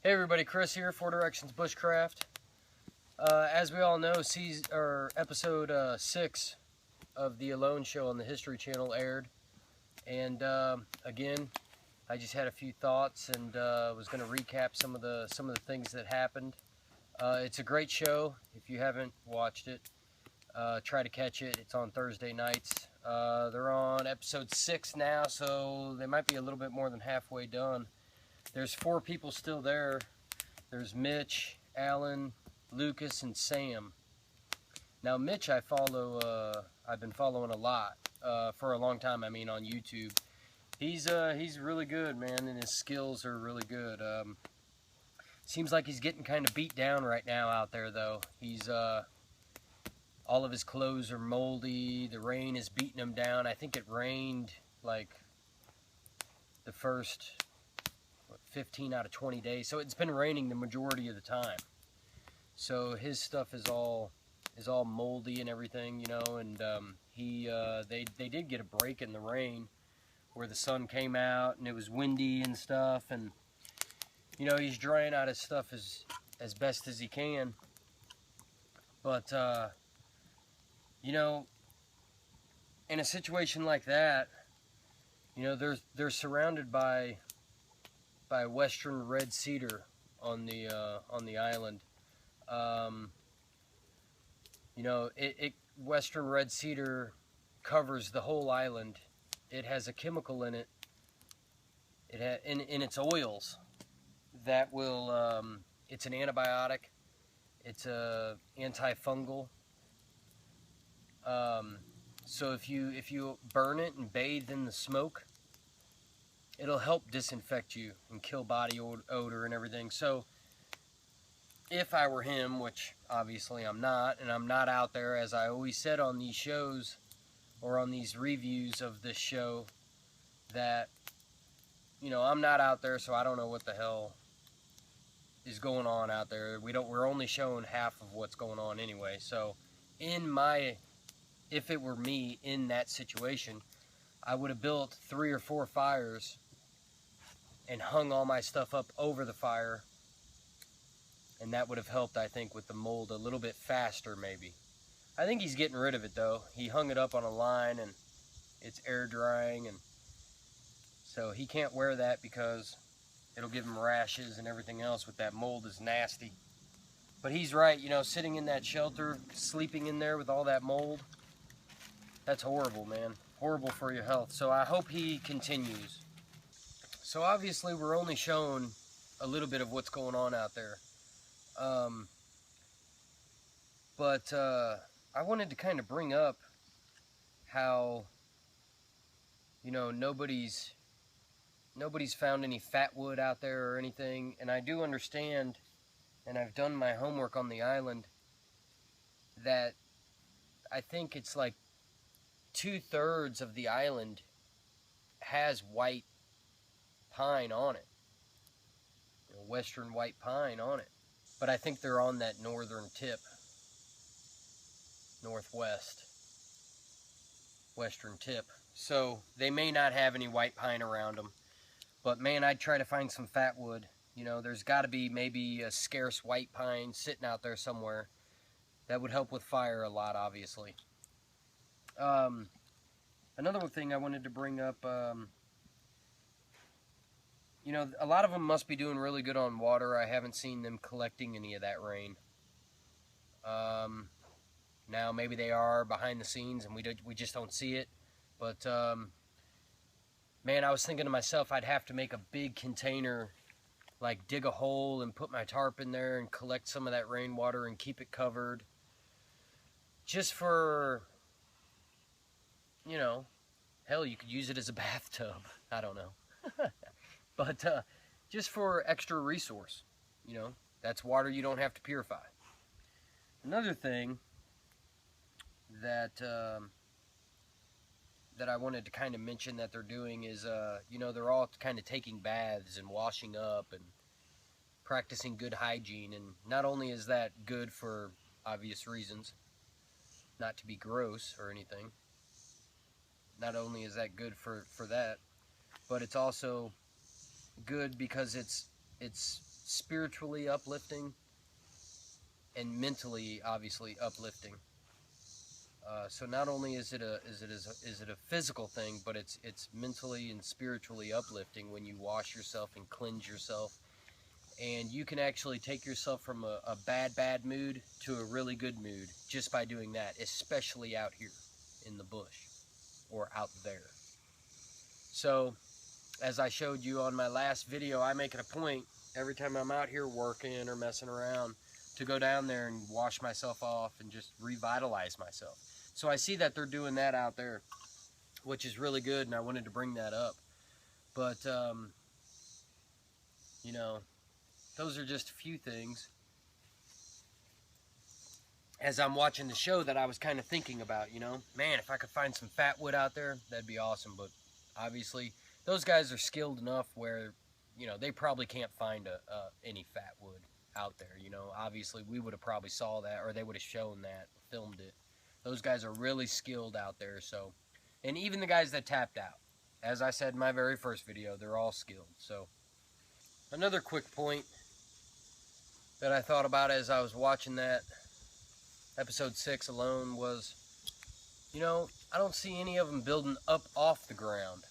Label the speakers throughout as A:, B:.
A: Hey everybody, Chris here, Four Directions Bushcraft. As we all know, episode 6 of the Alone show on the History Channel aired. And again, I just had a few thoughts and was going to recap some of the things that happened. It's a great show. If you haven't watched it, try to catch it. It's on Thursday nights. They're on episode 6 now, so they might be a little bit more than halfway done. There's 4 people still there. There's Mitch, Allan, Lucas, and Sam. Now Mitch I've been following a lot for a long time, I mean on YouTube. He's really good, man, and his skills are really good. Seems like he's getting kind of beat down right now out there though. He's all of his clothes are moldy, the rain is beating him down. I think it rained like the first 15 out of 20 days, so it's been raining the majority of the time, so his stuff is all moldy and everything, you know. And they did get a break in the rain where the sun came out and it was windy and stuff, and you know, he's drying out his stuff as best as he can. But you know, in a situation like that, you know, they're surrounded by western red cedar on the island. You know, western red cedar covers the whole island. It has a chemical in it. In its oils that will. It's an antibiotic. It's a antifungal. So if you burn it and bathe in the smoke, it'll help disinfect you and kill body odor and everything. So if I were him, which obviously I'm not, and I'm not out there, as I always said on these shows or on these reviews of this show, that, you know, I'm not out there, so I don't know what the hell is going on out there. We're only showing half of what's going on anyway. So if it were me in that situation, I would have built 3 or 4 fires and hung all my stuff up over the fire, and that would have helped, I think, with the mold a little bit faster, maybe. I think he's getting rid of it though. He hung it up on a line and it's air drying, and so he can't wear that because it'll give him rashes and everything else. With that mold is nasty. But he's right, you know, sitting in that shelter, sleeping in there with all that mold, that's horrible, man. Horrible for your health. So I hope he continues. So obviously we're only showing a little bit of what's going on out there. But I wanted to kind of bring up how, you know, nobody's found any fat wood out there or anything. And I do understand, and I've done my homework on the island, that I think it's like 2/3 of the island has white pine on it, you know, western white pine on it. But I think they're on that northern tip, northwest, western tip. So they may not have any white pine around them. But man, I'd try to find some fat wood. You know, there's got to be maybe a scarce white pine sitting out there somewhere. That would help with fire a lot, obviously. Another thing I wanted to bring up, you know, a lot of them must be doing really good on water. I haven't seen them collecting any of that rain. Now maybe they are behind the scenes and we just don't see it. But man, I was thinking to myself, I'd have to make a big container, like dig a hole and put my tarp in there and collect some of that rainwater and keep it covered. Just for, you know, hell, you could use it as a bathtub. I don't know. But just for extra resource, you know, that's water you don't have to purify. Another thing that I wanted to kind of mention that they're doing is, you know, they're all kind of taking baths and washing up and practicing good hygiene. And not only is that good for obvious reasons, not to be gross or anything, not only is that good for that, but it's also good because it's spiritually uplifting and mentally, obviously, uplifting. So not only is it a physical thing, but it's mentally and spiritually uplifting when you wash yourself and cleanse yourself, and you can actually take yourself from a bad mood to a really good mood just by doing that, especially out here in the bush or out there. So as I showed you on my last video, I make it a point every time I'm out here working or messing around to go down there and wash myself off and just revitalize myself. So I see that they're doing that out there, which is really good, and I wanted to bring that up. But, you know, those are just a few things. As I'm watching the show that I was kind of thinking about, you know, man, if I could find some fat wood out there, that'd be awesome. But obviously, those guys are skilled enough where, you know, they probably can't find any fat wood out there. You know, obviously, we would have probably saw that, or they would have shown that, filmed it. Those guys are really skilled out there. So, and even the guys that tapped out, as I said in my very first video, they're all skilled. So, another quick point that I thought about as I was watching that episode 6 alone was, you know, I don't see any of them building up off the ground.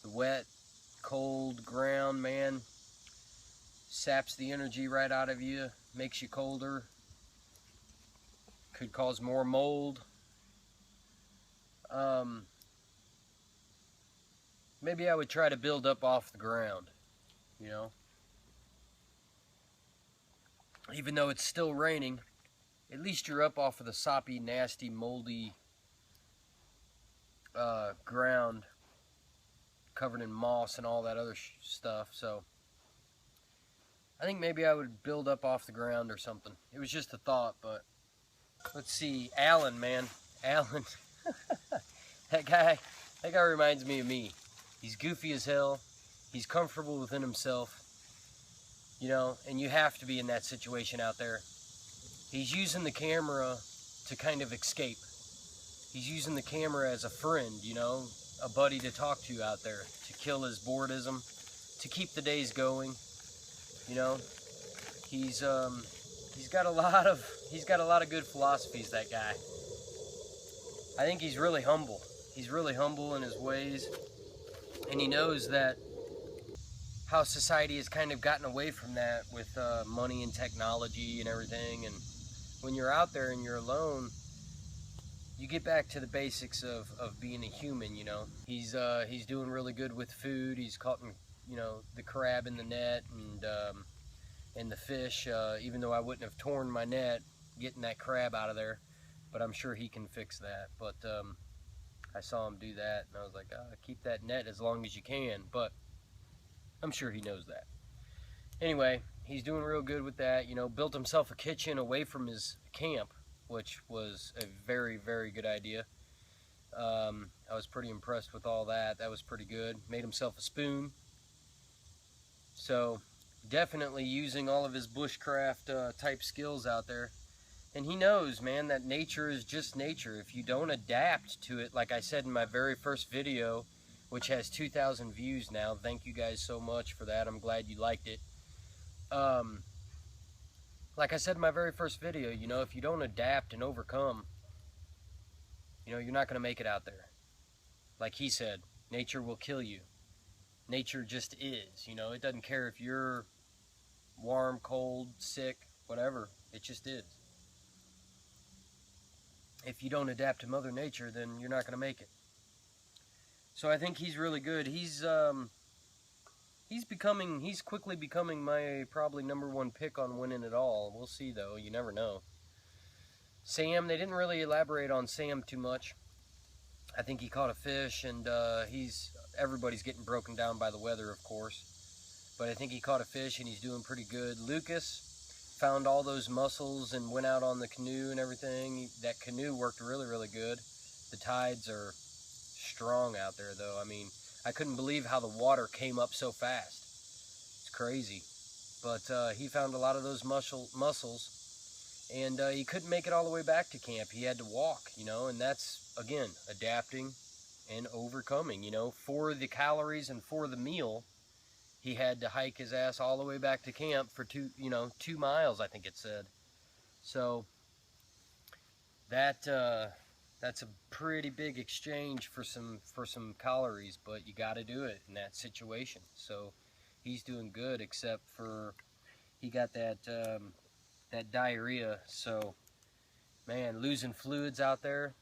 A: The wet, cold ground, man, saps the energy right out of you, makes you colder, could cause more mold. Maybe I would try to build up off the ground, you know. Even though it's still raining, at least you're up off of the soppy, nasty, moldy ground covered in moss and all that other stuff. So I think maybe I would build up off the ground or something. It was just a thought, but let's see. Allan, man. Allan. That guy reminds me of me. He's goofy as hell. He's comfortable within himself. You know, and you have to be in that situation out there. He's using the camera to kind of escape. He's using the camera as a friend, you know, a buddy to talk to out there, to kill his boredom, to keep the days going. You know, he's got a lot of good philosophies, that guy. I think he's really humble. He's really humble in his ways, and he knows that how society has kind of gotten away from that with money and technology and everything. And when you're out there and you're alone, you get back to the basics of being a human, you know. He's doing really good with food. He's caught, you know, the crab in the net and the fish, even though I wouldn't have torn my net getting that crab out of there. But I'm sure he can fix that. But I saw him do that, and I was like, keep that net as long as you can. But I'm sure he knows that. Anyway, he's doing real good with that. You know, built himself a kitchen away from his camp, which was a very, very good idea. I was pretty impressed with all that. That was pretty good. Made himself a spoon. So, definitely using all of his bushcraft type skills out there. And he knows, man, that nature is just nature. If you don't adapt to it, like I said in my very first video, which has 2,000 views now. Thank you guys so much for that. I'm glad you liked it. Like I said in my very first video, you know, if you don't adapt and overcome, you know, you're not going to make it out there. Like he said, nature will kill you. Nature just is, you know. It doesn't care if you're warm, cold, sick, whatever. It just is. If you don't adapt to Mother Nature, then you're not going to make it. So I think he's really good. He's quickly becoming my probably #1 pick on winning it all. We'll see though, you never know. Sam, they didn't really elaborate on Sam too much. I think he caught a fish, and everybody's getting broken down by the weather, of course. But I think he caught a fish and he's doing pretty good. Lucas found all those mussels and went out on the canoe and everything. That canoe worked really, really good. The tides are strong out there though. I mean, I couldn't believe how the water came up so fast. It's crazy. But he found a lot of those mussels, and he couldn't make it all the way back to camp. He had to walk, you know, and that's, again, adapting and overcoming, you know. For the calories and for the meal, he had to hike his ass all the way back to camp for 2 miles, I think it said. So that's a pretty big exchange for some calories, but you got to do it in that situation. So he's doing good, except for he got that diarrhea. So man, losing fluids out there.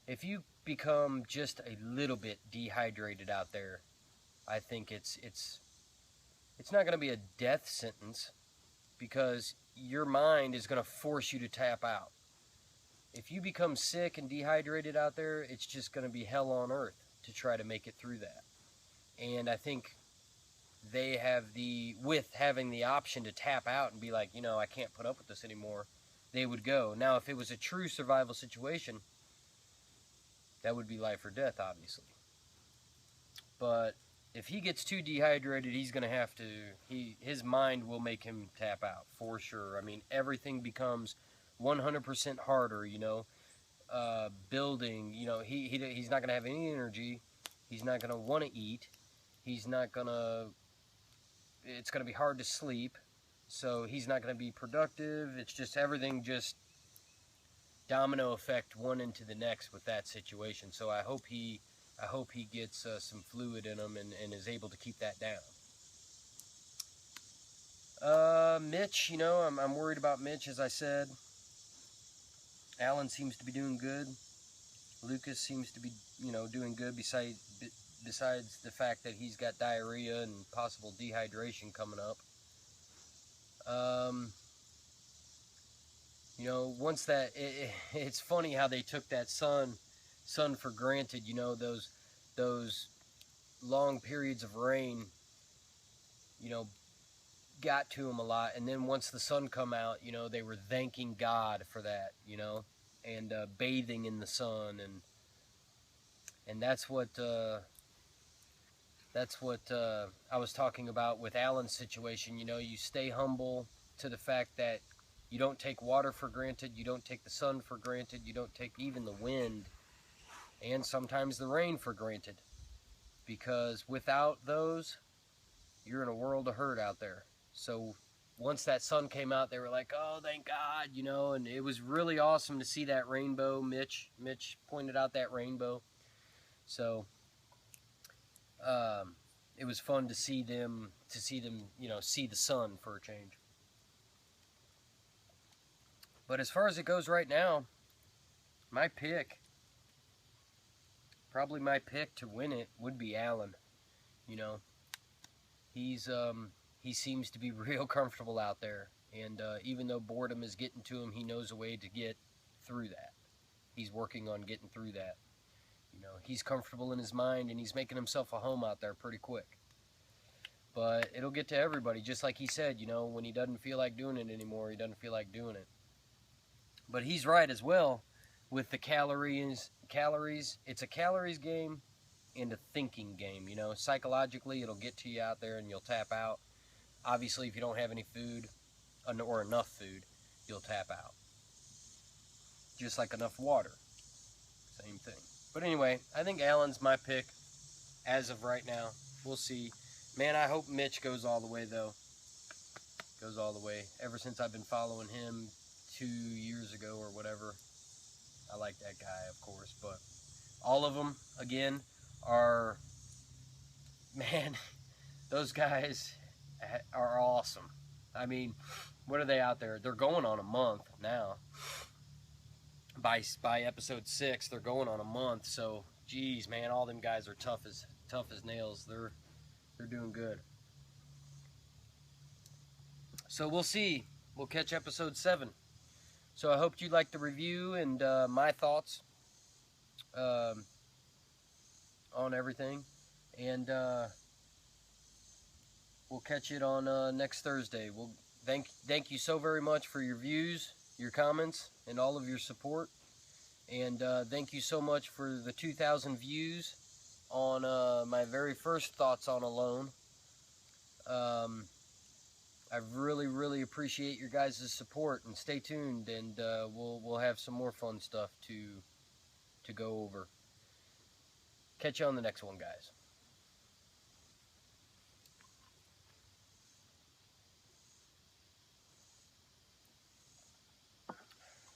A: If you become just a little bit dehydrated out there, I think it's not going to be a death sentence, because your mind is going to force you to tap out. If you become sick and dehydrated out there, it's just going to be hell on earth to try to make it through that. And I think they have with having the option to tap out and be like, I can't put up with this anymore, they would go. Now, if it was a true survival situation, that would be life or death, obviously. But if he gets too dehydrated, he's going to have to, his mind will make him tap out, for sure. I mean, everything becomes 100% harder, building, he's not going to have any energy. He's not going to want to eat. He's not going to, it's going to be hard to sleep. So he's not going to be productive. It's just everything just domino effect one into the next with that situation. So I hope he gets some fluid in him and is able to keep that down. Mitch, I'm worried about Mitch, as I said. Allan seems to be doing good. Lucas seems to be, doing good, besides the fact that he's got diarrhea and possible dehydration coming up. Once that, it's funny how they took that sun for granted. Those long periods of rain, got to them a lot. And then once the sun come out, they were thanking God for that, and bathing in the sun. And that's what I was talking about with Allan's situation. You stay humble to the fact that you don't take water for granted, you don't take the sun for granted, you don't take even the wind and sometimes the rain for granted, because without those, you're in a world of hurt out there. So once that sun came out, they were like, oh, thank God, and it was really awesome to see that rainbow. Mitch pointed out that rainbow. So it was fun to see them, see the sun for a change. But as far as it goes right now, probably my pick to win it would be Allan. He seems to be real comfortable out there, and even though boredom is getting to him, he knows a way to get through that. He's working on getting through that. He's comfortable in his mind, and he's making himself a home out there pretty quick. But it'll get to everybody, just like he said, when he doesn't feel like doing it anymore, he doesn't feel like doing it. But he's right as well with the calories. It's a calories game and a thinking game. Psychologically, it'll get to you out there and you'll tap out. Obviously, if you don't have any food or enough food, you'll tap out. Just like enough water. Same thing. But anyway, I think Allan's my pick as of right now. We'll see. Man, I hope Mitch goes all the way, though. Goes all the way. Ever since I've been following him 2 years ago or whatever. I like that guy, of course. But all of them, again, are... Man, those guys are awesome. I mean, what are they out there? They're going on a month now. By episode 6, they're going on a month. So, geez, man, all them guys are tough as nails. They're doing good. So we'll see. We'll catch episode 7. So I hope you liked the review and my thoughts on everything. And we'll catch it on next Thursday. We'll thank you so very much for your views, your comments, and all of your support. And thank you so much for the 2,000 views on my very first Thoughts on Alone. I really, really appreciate your guys' support, and stay tuned, and we'll have some more fun stuff to go over. Catch you on the next one, guys.